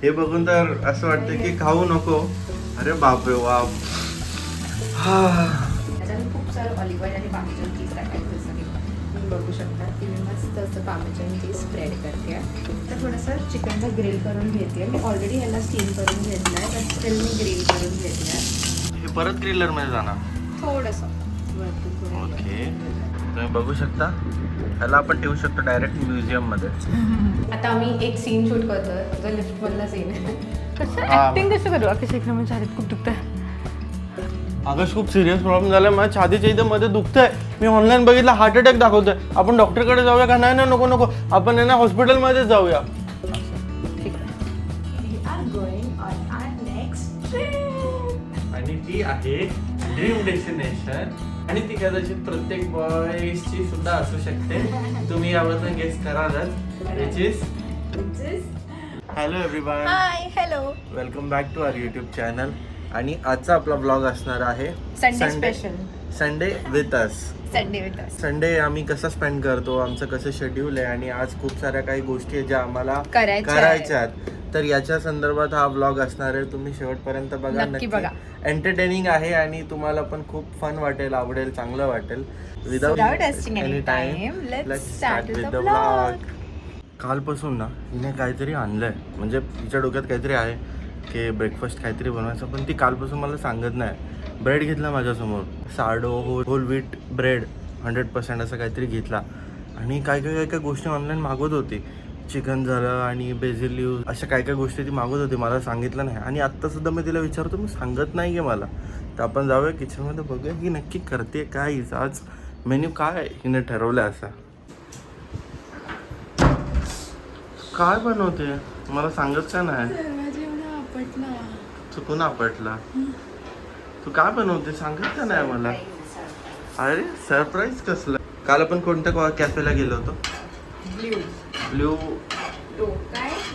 हे बघून तर असं वाटतं की खाऊ नको. अरे बापरे बाप. त्याच्यात खूप सारं ऑलिव्ह ऑइल आणि पार्मेजन चीज टाकायचं. जसं की तुम्ही बघू शकता की मी मस्त असं पार्मेजन चीज स्प्रेड करते. तर थोडंसं चिकनचा ग्रिल करून घेते. मी ऑलरेडी ह्याला स्टीम करून घेतलं आहे, पण स्टील मी ग्रिल करून घेतलं. हे परत ग्रिलर मध्ये जाणार. थोडंसं वरतून थोडं. ओके, तुम्ही बघू शकता. ह्याला आपण ठेवू शकतो डायरेक्ट म्युझियम मध्ये. आता आम्ही एक सीन शूट करतोय, जो लिफ्ट मधला सीन आहे. कसं हा. ऍक्टिंग कसं करू? अक्षय एकदम छातीत खूप दुखतंय. अगं खूप सिरियस प्रॉब्लेम झाला. माझ्या छातीच्या इथे मध्ये दुखतंय. मी ऑनलाईन बघितलं हार्ट अटॅक दाखवतोय. आपण डॉक्टरकडे जाऊया का? नाही नको नको, आपण आहे ना हॉस्पिटलमध्येच जाऊया. ठीक आहे. We are going on our next trip. आणि ती आहे ड्रीम डेस्टिनेशन. आणि ती कदाचित प्रत्येक बॉयची सुद्धा असू शकते. तुम्ही याबद्दल गेस करालच. Which is hello everyone, hi hello. Welcome back to our YouTube channel. आणि आजचा आपला ब्लॉग असणार आहे Sunday special. Sunday with us. Sunday with us. Sunday आम्ही कसं स्पेंड करतो, आमचं कसं शेड्यूल आहे, आणि आज खूप साऱ्या काही गोष्टी आहेत ज्या आम्हाला करायच्या आहेत. तर याच्या संदर्भात हा ब्लॉग असणार आहे. तुम्ही शेवटपर्यंत बघा, नक्की बघा. एंटरटेनिंग आहे आणि तुम्हाला पण खूप फन वाटेल, आवडेल, चांगलं वाटेल. Without wasting any time, let's start with the vlog. कालपासून ना हिने काहीतरी आणलंय, म्हणजे तिच्या डोक्यात काहीतरी आहे की ब्रेकफास्ट काहीतरी बनवायचं, पण ती कालपासून मला सांगत नाही. ब्रेड घेतला माझ्यासमोर, सार्डो होल व्हीट ब्रेड 100% असं काहीतरी घेतला. आणि काय काय गोष्टी ऑनलाईन मागवत होती. चिकन झालं आणि बेझिल लीव्ह, अशा काय काय गोष्टी ती मागवत होती, मला सांगितलं नाही. आणि आत्तासुद्धा मी तिला विचारतो, मी सांगत नाही आहे मला. तर आपण जाऊया किचनमध्ये, बघूया ही नक्की करते काय. हिचं आज मेन्यू काय हिने ठरवलं असा. काय बनवते मला सांगत का नाही. चुकून आपटला. तू काय बनवते सांगत का नाही मला. अरे सरप्राईज कसलं. काल आपण कोणत्या कॅफेला गेलो होतो.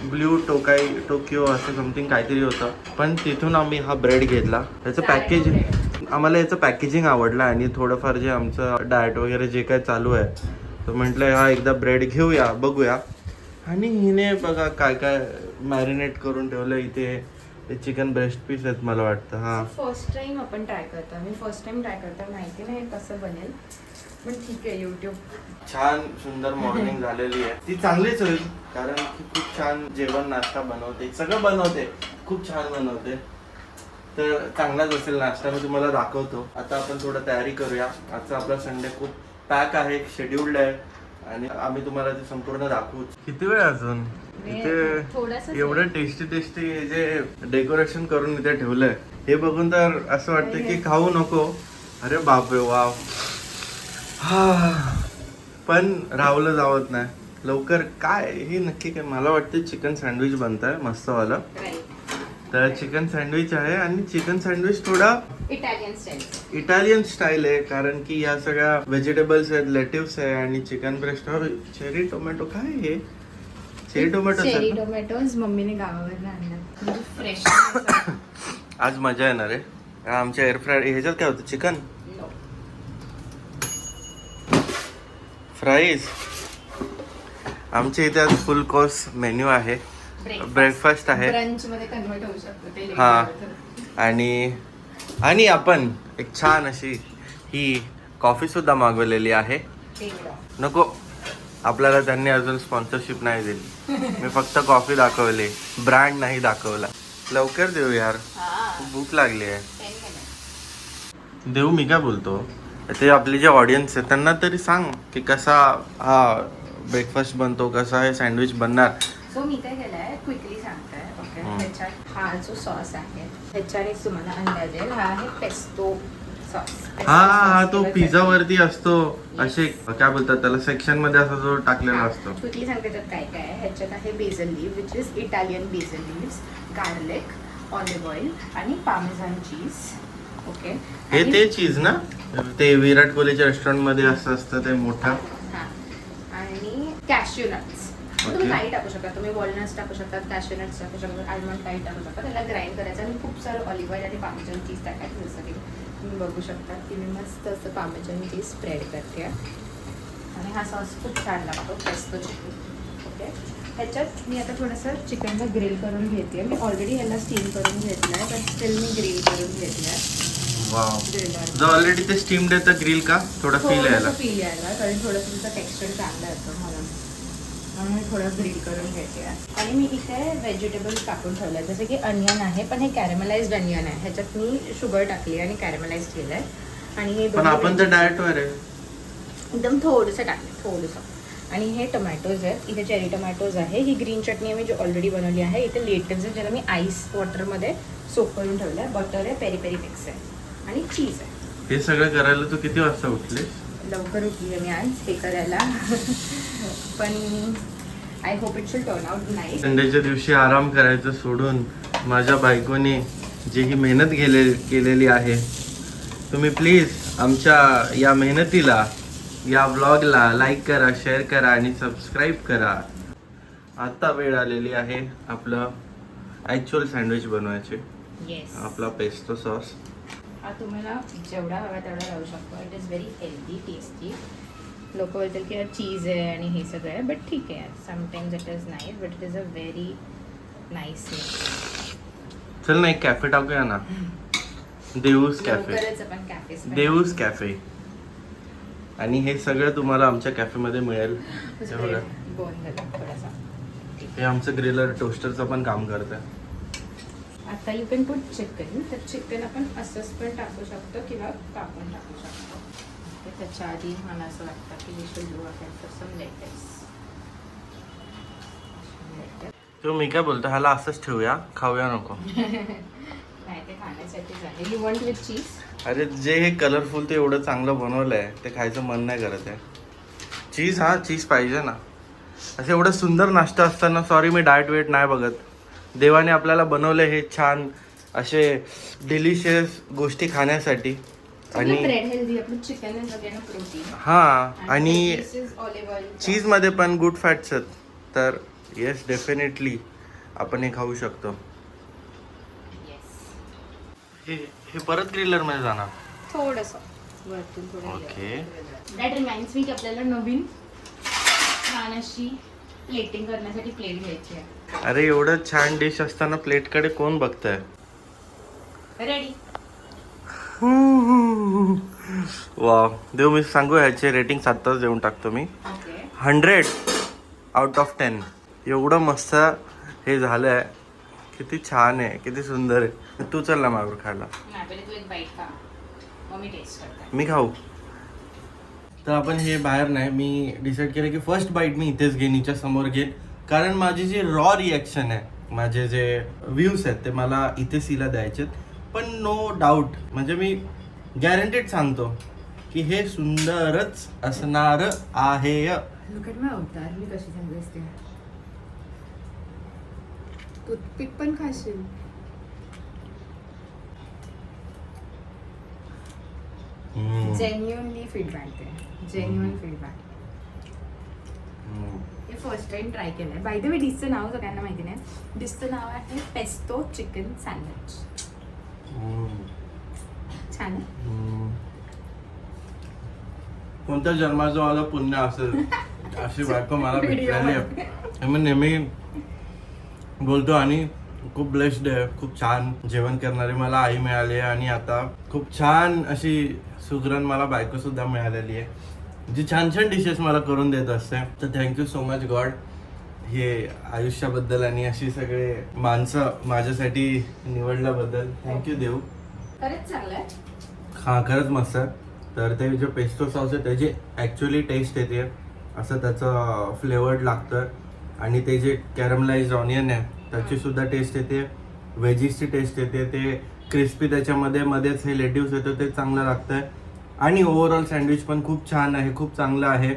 ब्ल्यू टोकियो असं समथिंग काहीतरी होतं. पण तिथून आम्ही हा ब्रेड घेतला. त्याचं पॅकेजिंग, आम्हाला याचं पॅकेजिंग आवडलं. आणि थोडंफार जे आमचं डाएट वगैरे जे काय चालू आहे, तर म्हटलं हा एकदा ब्रेड घेऊया, बघूया. आणि हिने बघा काय काय मॅरिनेट करून ठेवलं इथे. चिकन ब्रेस्ट पीस आहेत मला वाटतं. हा फर्स्ट टाइम आपण ट्राय करतो. मी फर्स्ट टाइम ट्राय करतो, माहिती नाही कसं बनेल, पण ठीक आहे. युट्यूब छान सुंदर मॉर्निंग झालेली आहे. ती चांगलीच होईल, कारण की खूप छान जेवण नाश्ता बनवते, सगळं बनवते, खूप छान बनवते. तर चांगलाच असेल नाश्ता, मी तुम्हाला दाखवतो. आता आपण थोडं तयारी करूया. आजचा आपला संडे खूप पॅक आहे, शेड्यूल्ड आहे, आणि आम्ही तुम्हाला ते संपूर्ण दाखवू. किती वेळ अजून इथे एवढं टेस्टी जे डेकोरेशन करून इथे ठेवलंय, हे बघून तर असं वाटतं की खाऊ नको. अरे बापरे वाव. पण राहुलं जावत नाही लवकर. काय हे नक्की काय, मला वाटतं चिकन सँडविच बनत आहे मस्तवालं. तर चिकन सँडविच आहे, आणि चिकन सँडविच थोडा इटालियन स्टाईल आहे, कारण की या सगळ्या व्हेजिटेबल्स आहेत, लेटिव्स आहे, आणि चिकन ब्रेस्ट, चेरी टोमॅटो. काय आहे चेरी टोमॅटोज मम्मीने गावावरून आणलं, फ्रेश. आज मजा येणार आहे. आमच्या एअर फ्राय ह्याच्यात काय होतं, चिकन फ्राईज. आमच्या इथे आज फुल कोर्स मेन्यू आहे, ब्रेकफास्ट आहे. हा, आणि आपण एक छान अशी ही कॉफी सुद्धा मागवलेली आहे. नको, आपल्याला त्यांनी अजून स्पॉन्सरशिप नाही दिली. मी फक्त कॉफी दाखवली, ब्रँड नाही दाखवला. लवकर देऊ यार, भूक लागली आहे. देऊ, मी काय बोलतो, ते आपले जे ऑडियन्स आहे त्यांना तरी सांग की कसा हा ब्रेकफास्ट बनतो, कसा हे सँडविच बनणार. सो मी काय केलंय, क्विकली सांगताय. ओके, ह्याच्यात हा जो सॉस आहे, ह्याच्याने तुम्हाला अंदाज येईल. हा आहे पेस्टो सॉस. हा तो पिझ्झा वरती असतो, असे काय बोलतात त्याला, सेक्शन मध्ये असा जो टाकलेला असतो. क्विकली सांगते त्यात काय काय आहे. ह्याच्यात आहे basil leave, which is Italian basil leaves, garlic, olive oil आणि पार्मेझान चीज. ओके, हे ते चीज ना, ते विराट कोहलीच्या रेस्टॉरंट मध्ये असतं ते मोठं. आणि कॅश्यू नट्स तुम्ही काही टाकू शकता. तुम्ही वॉलनट्स टाकू शकतात, कॅश्यू नट्स टाकू शकतात, आल्मंड काही टाकू शकता. त्याला ग्राइंड करायचं आणि खूप सारं ऑलिव्ह ऑइल आणि पार्मेझान चीज टाकायचं. जसं की तुम्ही बघू शकता की मी मस्त असं पार्मेझान चीज स्प्रेड करते. आणि हा सॉस खूप छान लागतो, पेस्टो चिकन. ओके, ह्याच्यात मी आता थोडंसं चिकनला ग्रिल करून घेते. मी ऑलरेडी ह्याला स्टीम करून घेतलं आहे, पण स्टील मी ग्रिल करून घेतलं आहे वाव. ग्रिलर. जर ऑलरेडी ते स्टीम्ड आहे तर ग्रिल का थोडा फील यायला. फील यायला, कारण थोडंसं तुमचं टेक्स्चर चांगलं येतं मला, म्हणून मी थोडं ग्रिल करून घेते. आणि मी इथे व्हेजिटेबल्स टाकून ठेवलं आहे, जसं की अनियन आहे, पण हे कॅरेमलाइज्ड अनियन आहे. ह्याच्यात मी शुगर टाकली आणि कॅरेमलाइज केलं आहे. आणि हे पण आपण तर डाएटवर आहे. एकदम थोडंसं टाकले, थोडंसं. आणि हे टोमॅटोज आहेत, इथे चेरी टोमॅटोज आहे. ही ग्रीन चटणी आम्ही जी ऑलरेडी बनवली आहे. इथे लेटन्स आहे, ज्याला मी आईस वॉटरमध्ये सोक करून ठेवलं आहे. बटर आहे, पेरी पेरी मिक्स आहे आणि चीज आहे. हे सगळं करायला तू किती वाजता उठले? लवकर उठली आहे मी आज हे करायला. पण I hope it should turn out nice. संडेच्या दिवशी आराम करायचं सोडून माझ्या बायकोने जी ही मेहनत केलेली आहे, तुम्ही प्लीज आमच्या या मेहनतीला, या व्लॉगला लाईक करा, शेअर करा आणि सबस्क्राईब करा. आता वेळ आलेली आहे आपलं ॲक्च्युअल सँडविच बनवायचे. येस, आपला पेस्टो सॉस. हा तुम्हाला जेवढा हवा तेवढा लावू शकतो. It is very healthy, tasty. लोक बोलतील की चीज आहे आणि हे सगळं आहे, बट ठीक आहे. Sometimes it is nice, but it is a very nice. चल ना एक कॅफे टाकूया ना, देऊस कॅफे. लवकरच आपण कॅफेस देऊस कॅफे. आणि हे सगळं तुम्हाला आमच्या कॅफेमध्ये मिळेल. हे बघा. बोन झालं थोडासा. हे आमचं ग्रिलर टोस्टरचं पण काम करतं. आता यू कॅन पुट चिकन. तर चिकन आपण असंच पण टाकू शकतो किंवा कापून टाकू शकतो. तर त्याच्या आधी मला असं वाटतं की we should do a some latex. तो मी काय बोलतो, ह्याला असंच ठेवूया, खाऊया नको. नाही, ते खाण्यासाठीच आहे. यू वॉन्ट विथ चीज? अरे जे हे कलरफुल ते एवढं चांगलं बनवलंय ते खायचं मन नाही करत आहे. चीज, हा चीज पाहिजे ना. असं एवढं सुंदर नाश्ता असताना, सॉरी मी डाएट वेट नाही बघत, देवाने आपल्याला बनवले हे छान असे डिलिशियस गोष्टी खाण्यासाठी. आणि ब्रेड हेल्दी, आपलं चिकन वगैरे प्रोटीन. हा, आणि ऑलिव्ह ऑइल, चीज मध्ये पण गुड फॅट्स आहेत. तर येस, डेफिनेटली आपण हे खाऊ शकतो. हे हे परत ग्रिलर मध्ये जाणार. थोडंसं वरतून थोडं. ओके. दॅट रिमाइंड्स मी की आपल्याला नवीन छान अशी प्लेटिंग करण्यासाठी प्लेट घ्यायची आहे. अरे एवढं छान डिश असताना प्लेटकडे कोण बघतंय? रेडी. वा, देव मी सांगू ह्याचे रेटिंग 7च देऊन टाकतो मी. ओके. 100 out of 10. एवढं मस्त हे झालंय. किती छान आहे, किती सुंदर आहे. तू चल ना मागून खायला. नाही, पहिले तू एक बाईट खा, मग मी टेस्ट करते. मी खाऊ. तर आपण हे बाहेर नाही, मी डिसाईड केलं की फर्स्ट बाईट मी इथेच घेईन, हिच्या समोर घेईन. कारण माझी जी रॉ रिॲक्शन आहे, माझे जे व्ह्यूज आहेत ते मला इथेच हिला द्यायचे. पण नो डाऊट, म्हणजे मी गॅरंटेड सांगतो की हे सुंदरच असणार आहे. लुक एट माय अवतार, मी कशी सांगू असते. टूथपिक पण खाशील. जेन्युअनली फीडबॅक आहे, जेन्युअन फीडबॅक. हे फर्स्ट टाइम ट्राय केलं आहे. बाय द वे, डिशचं नाव सगळ्यांना माहिती नाही. डिशचं नाव आहे पेस्टो चिकन सँडविच. छान आहे. कोणत्या जन्माचं मला पुण्य असेल अशी बायको मला भेटलेली आहे. मी नेहमी बोलतो आणि खूप ब्लेस्ड आहे. खूप छान जेवण करणारी मला आई मिळाली आहे आणि आता खूप छान अशी सुगरण मला बायको सुद्धा मिळालेली आहे, जी छान छान डिशेस मला करून देत असते. तर थँक्यू सो मच गॉड, हे आयुष्याबद्दल आणि अशी सगळे माणसं माझ्यासाठी निवडल्याबद्दल थँक्यू देव. खरंच चांगलं आहे. हा, खरंच मस्त आहे. तर ते जे पेस्टो सॉस आहे त्याची ॲक्च्युअली टेस्ट येते, असं त्याचं फ्लेवर्ड लागतं. आणि ते जे कॅरमलाइज्ड ऑनियन आहे त्याची सुद्धा टेस्ट येते, व्हेजीसची टेस्ट येते, ते क्रिस्पी त्याच्यामध्ये मध्येच हे लेट्यूस येतं, ते चांगलं लागतं आहे. आणि ओव्हरऑल सँडविच पण खूप छान आहे, खूप चांगलं आहे.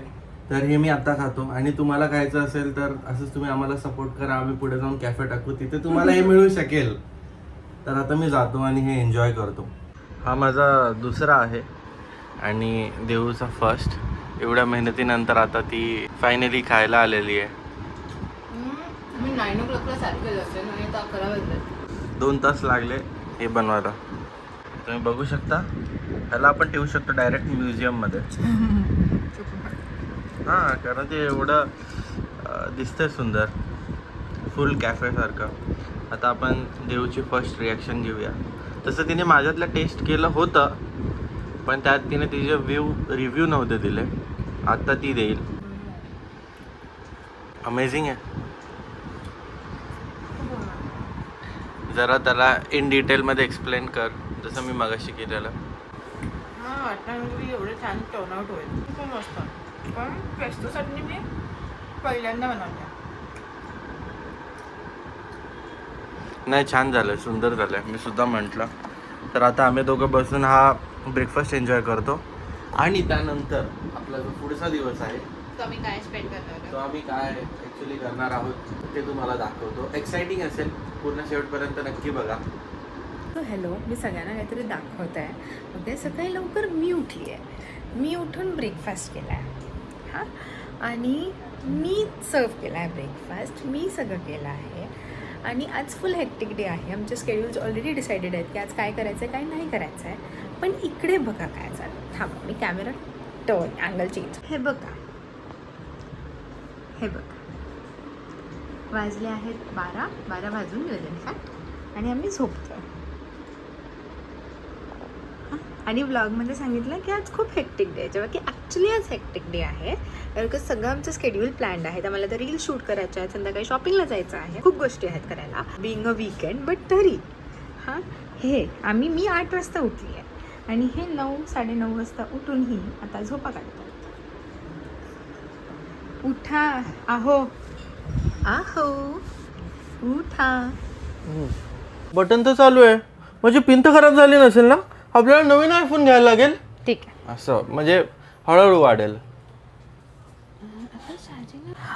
तर हे मी आता खातो. आणि तुम्हाला खायचं असेल तर असंच तुम्ही आम्हाला सपोर्ट करा, आम्ही पुढे जाऊन कॅफे टाकू, तिथे तुम्हाला हे मिळू शकेल. तर आता मी जातो आणि हे एन्जॉय करतो. हा माझा दुसरा आहे आणि देऊचा फर्स्ट. एवढ्या मेहनतीनंतर आता ती फायनली खायला आलेली आहे. मी 9 o'clockला चालू केलं असेल आणि आता 11 वाजले. 2 तास लागले हे बनवायला. तुम्ही बघू शकता. ह्याला आपण ठेवू शकतो डायरेक्ट म्युझियममध्ये. हां, कारण ते एवढं दिसतंय सुंदर. फुल कॅफेसारखं. आता आपण देवची फर्स्ट रिॲक्शन घेऊया. तसं तिने माझ्यातलं टेस्ट केलं होतं, पण त्यात तिने तिचे रिव्ह्यू नव्हते दिले. आत्ता ती देईल. अमेझिंग आहे. जरा त्याला इन डिटेलमध्ये एक्सप्लेन कर, जसं मी मगाशी केलेलं. मला वाटतं की एवढं छान टर्नआउट होईल. खूप मस्त. पण पेस्टो चटणी मी पहिल्यांदा बनवली. नाही, छान झालं, सुंदर झालं आहे. मी सुद्धा म्हटलं. तर आता आम्ही दोघं बसून हा ब्रेकफास्ट एन्जॉय करतो आणि त्यानंतर आपला जो पुढचा दिवस आहे तो आम्ही काय स्पेंड करणार तो आम्ही काय ॲक्च्युली करणार आहोत ते तुम्हाला दाखवतो. एक्साइटिंग असेल, पूर्ण शेवटपर्यंत नक्की बघा. हॅलो, मी सगळ्यांना काहीतरी दाखवत आहे. उद्या सकाळी लवकर मी उठली आहे. मी उठून ब्रेकफास्ट केला आहे. हां, आणि मी सर्व केला आहे ब्रेकफास्ट. मी सगळं केलं आहे. आणि आज फुल हेक्टिक डे आहे. आमचे स्केड्यूल्स ऑलरेडी डिसाइडेड आहेत की आज काय करायचं आहे, काय नाही करायचं आहे. पण इकडे बघा काय झालं. थांबा, मी कॅमेरा टर्न अँगल चेंज. हे बघा, हे बघा, वाजले आहेत 12 वाजून गेले इनफॅक्ट, आणि आम्ही झोपतो. आणि व्लॉगमध्ये सांगितलं की आज खूप हेक्टिक डे आहे, जेव्हा की ॲक्च्युली आज हेक्टिक डे आहे. कारण सगळं आमचं स्केड्यूल प्लॅन्ड आहे. आम्हाला तर रील शूट करायचं आहे, संध्याकाळी शॉपिंगला जायचं आहे, खूप गोष्टी आहेत करायला बिंग अ वीकेंड. बट तरी हां, मी 8 वाजता उठली आहे आणि हे 9-9:30 वाजता उठूनही आता झोपा काढतात. उठा, आहो उठा. बटन तर चालू आहे, म्हणजे पिन तर खराब झाली नसेल ना? आपल्याला नवीन आयफोन घ्यायला लागेल. ठीक आहे, असं म्हणजे हळूहळू वाढेल.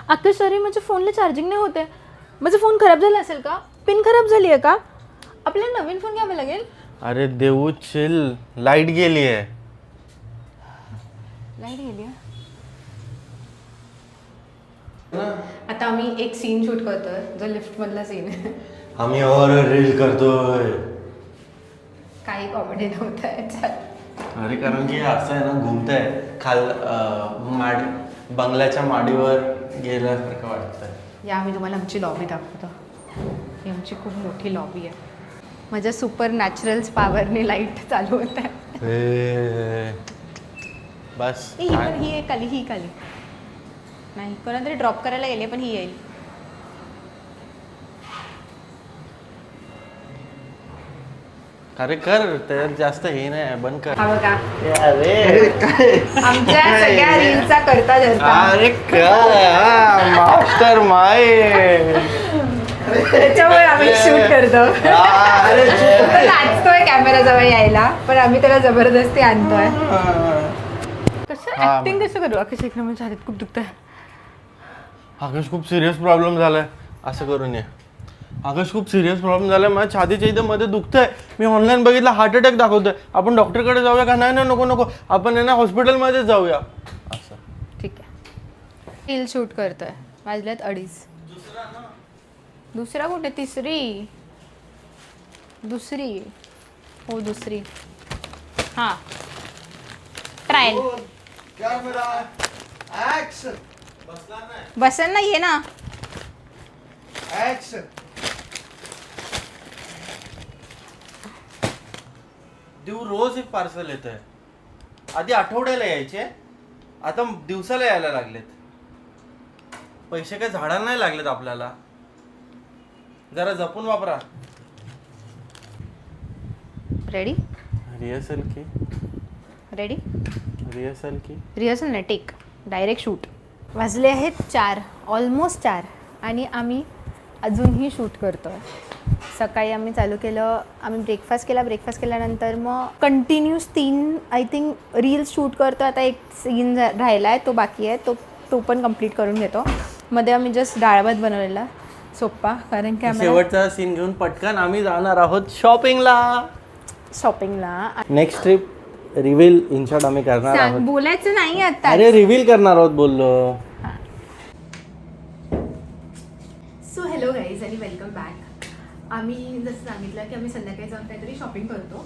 आता सॉरी, माझ्या फोनला चार्जिंग नाही होते. माझा फोन खराब झाला असेल का? पिन खराब झाली आहे का? आपल्याला नवीन फोन घ्यावा लागेल. अरे देऊ, चिल. लाईट गेली आहे. लाईट गेली आहे. आता आम्ही एक सीन शूट करतोय, जो लिफ्ट मधला सीन आहे. आम्ही हॉरर रील करतोय. काही कॉमेडी नव्हतं याच्यात. अरे कारण की असं आहे ना, घुमतंय माड बंगल्याच्या माडीवर गेल्यासारखं वाटतंय. या आम्ही तुम्हाला आमची लॉबी दाखवतो. ही आमची खूप मोठी लॉबी आहे. माझ्या सुपर नॅचरल्स पॉवरने लाईट चालू होत आहे. बस ही एक आली, ही आली नाही, कोणातरी ड्रॉप करायला गेली पण ही येईल. अरे कर, त्याच्यात जास्त हे नाही, बंद कर. हा बघा, अरे काय, आमच्या सगळ्या रीलचा करता धरता. अरे काय मास्टर माइंड. त्याच्यामुळे आम्ही शूट करतो. तो नाचतोय कॅमेरा जवळ यायला, पण आम्ही त्याला जबरदस्ती आणतोय. कसं हा, ऍक्टिंग कसं करू? अक्षय शेखर म्हणजे छातीत खूप दुखत आहे. आकाश खूप सिरियस प्रॉब्लेम झालाय. असं करून ये. आकाश खूप सिरियस प्रॉब्लेम झालाय. माझ्या छातीच्या इथं मध्ये दुखतंय. मी ऑनलाईन बघितलं, हार्ट अटॅक दाखवतोय. आपण डॉक्टरकडे जाऊया का? नाही नको, आपण आहे ना हॉस्पिटलमध्ये जाऊया. असं ठीक आहे, रील शूट करतोय. वाजल्यात 2:30. दुसरा कुठे? दुसरी हो, दुसरी. हां, ट्रायल बसन नाही आहे ना. देव रोज एक पार्सल येत आहे. आधी आठवड्याला यायचे, आता दिवसाला यायला लागलेत. पैसे काही झाडाला नाही लागलेत आपल्याला. जरा जपून वापरा. रेडी? रिहर्सल की रेडी? रिहर्सल नाही, टेक डायरेक्ट शूट. वाजले आहेत 4, ऑलमोस्ट 4, आणि आम्ही अजूनही शूट करतो आहे. सकाळी आम्ही चालू केलं, आम्ही ब्रेकफास्ट केल्यानंतर मग continuous 3 I think reels shoot करतो. आता एक सीन राहिला आहे, तो बाकी आहे, तो पण कंप्लीट करून घेतो. मध्ये आम्ही जस्ट डाळ भात बनवलेला सोप्पा, कारण की आम्हाला शेवटचा सीन घेऊन पटकन आम्ही जाणार आहोत शॉपिंगला. Next trip reveal in short आम्ही करणार आहोत. बोलायचं नाही आता. अरे रिव्हील करणार आहोत बोललो. सो हॅलो गाईज आणि वेलकम बॅक. आम्ही जसं सांगितलं की आम्ही संध्याकाळी जाऊन काहीतरी शॉपिंग करतो.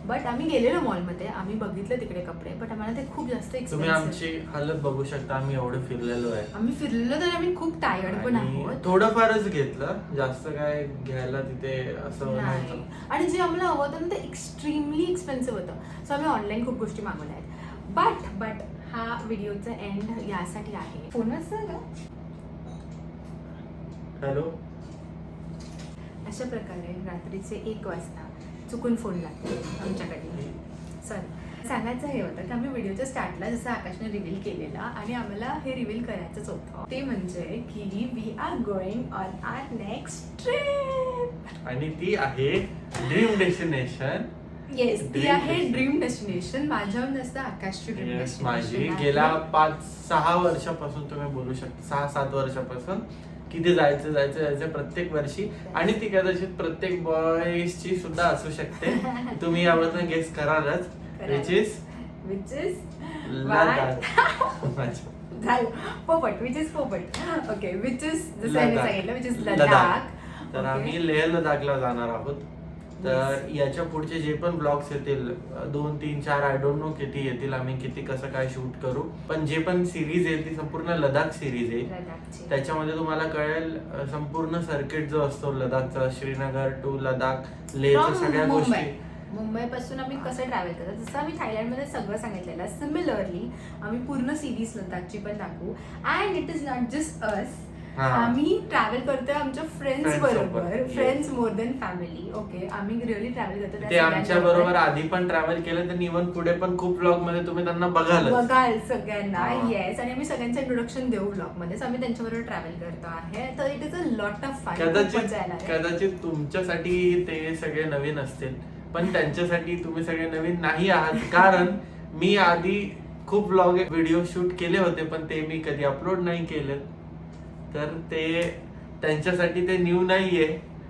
बट आम्ही गेलेलो मॉलमध्ये, आम्ही बघितलं तिकडे कपडे, बट आम्हाला ते खूप जास्त तुम्ही एक्सपेन्सिव्ह. आमची हालत बघू शकता, आम्ही एवढं फिरलेलो आहे. आम्ही फिरलो तर आम्ही खूप टायर्ड पण आणि आहोत. थोडंफारच घेतलं, जास्त काय घ्यायला तिथे असं नाही, नव्हतं. आणि जे आम्हाला हवं होतं ना ते एक्स्ट्रीमली एक्सपेन्सिव्ह होतं. सो आम्ही ऑनलाईन खूप गोष्टी मागवल्या आहेत. बट हा व्हिडिओचा एंड यासाठी आहे. फोन वाजतोय का? हॅलो. अशा प्रकारे रात्रीचे 1 वाजता चुकून फोन लागतो आमच्याकडे. सॉरी, सांगायचं हे होतं की आम्ही व्हिडिओच्या स्टार्टला जसं आकाशने रिव्हील केलेला आणि आम्हाला हे रिव्हील करायचंच होतं, ते म्हणजे की we are going on our next trip. आणि ती आहे ड्रीम डेस्टिनेशन. येस, ती Dream आहे destination. Dream destination. माझ्याहून जास्त आकाशची ड्रीम Yes, माझी डेस्टिनेशन गेल्या 5-6 वर्षापासून तुम्ही बोलू शकता, 6-7 वर्षापासून किती जायचं प्रत्येक वर्षी. आणि ती कदाचित प्रत्येक बॉयची सुद्धा असू शकते. तुम्ही यावरनं गेस करालच. विच इज झालं पोपट, विच इज पोपट. ओके, विच इज जसं याने लडाख. सांगितलं, विच इज लडाख. लडाख. तर Okay. आम्ही लेह लडाखला जाणार आहोत. तर याच्या पुढचे जे पण ब्लॉग्स येतील, 2-3-4 आय डोंट नो किती येतील, आम्ही किती कसं काय शूट करू, पण जे पण सिरीज येईल ती संपूर्ण लडाख सिरीज येईल. लडाखची. त्याच्यामध्ये तुम्हाला कळेल संपूर्ण सर्किट जो असतो लडाखचा, श्रीनगर टू लडाख, लेहच्या From सगळ्या मुंबई. गोष्टी. मुंबईपासून आम्ही कसं ट्रॅव्हल करतो, जसं आम्ही थायलंडमध्ये सगळं सांगितलेलं. सिमिलरली आम्ही पूर्ण सिरीज लडाखची पण दाखवू. And it is not just us, हा. आम्ही ट्रॅव्हल करतोय आमच्या फ्रेंड्स Friends बरोबर. सोबत. Friends more than family. Okay, आम्ही रिअली ट्रॅव्हल करतो त्या ते आमच्या सगळ्यांबरोबर. बरोबर आधी पण ट्रॅव्हल केलं, तर इव्हन पुढे पण खूप ब्लॉग मध्ये तुम्ही त्यांना बघाल. बघाल सगळ्यांना. हा. येस, आणि आम्ही सगळ्यांचं इंट्रोडक्शन देऊ ब्लॉग मध्ये. So आम्ही त्यांच्याबरोबर ट्रॅव्हल करतो आहे, तर it is a lot of fun. कदाचित तुमच्यासाठी ते सगळे नवीन असतील, पण त्यांच्यासाठी तुम्ही सगळे नवीन नाही आहात. कारण मी आधी खूप ब्लॉग व्हिडिओ शूट केले होते, पण ते मी कधी अपलोड नाही केले, तर ते त्यांच्यासाठी ते न्यू नाहीये.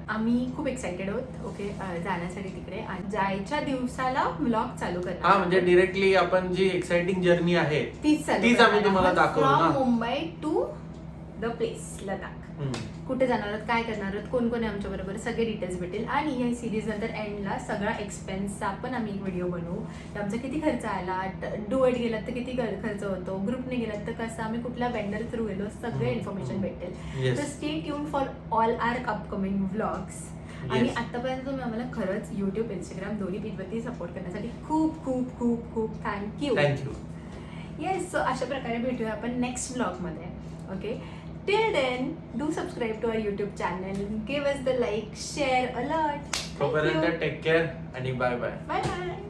आम्ही खूप एक्साइटेड आहोत. ओके, जाण्यासाठी तिकडे. आणि जायच्या दिवसाला व्लॉग चालू करणार. हा, म्हणजे डिरेक्टली आपण जी एक्साइटिंग जर्नी आहे तीच तीच आम्ही तुम्हाला दाखवू ना. From Mumbai to the place Ladakh. कुठे जाणार आहोत, काय करणार आहोत, कोण कोण आहे आमच्या बरोबर, सगळे डिटेल्स भेटेल. आणि या सिरीज नंतर एंडला सगळा एक्सपेन्सचा पण आम्ही एक व्हिडिओ बनवू. की आमचा किती खर्च आला, डुएट गेलात तर किती खर्च होतो, ग्रुपने गेलात तर कसं, आम्ही कुठल्या वेंडर थ्रू गेलो, सगळे इन्फॉर्मेशन भेटेल. Yes. तर stay tune for all R upcoming vlogs. आणि Yes. आतापर्यंत तुम्ही आम्हाला खरंच युट्यूब, इंस्टाग्राम दोन्ही पेजवरती सपोर्ट करण्यासाठी खूप खूप खूप खूप थँक्यू. येस, सो अशा प्रकारे भेटूया आपण नेक्स्ट व्लॉगमध्ये. Okay, till then do subscribe to our YouTube channel, give us the like, share a lot. तोपर्यंत टेक केअर आणि बाय बाय. Bye bye.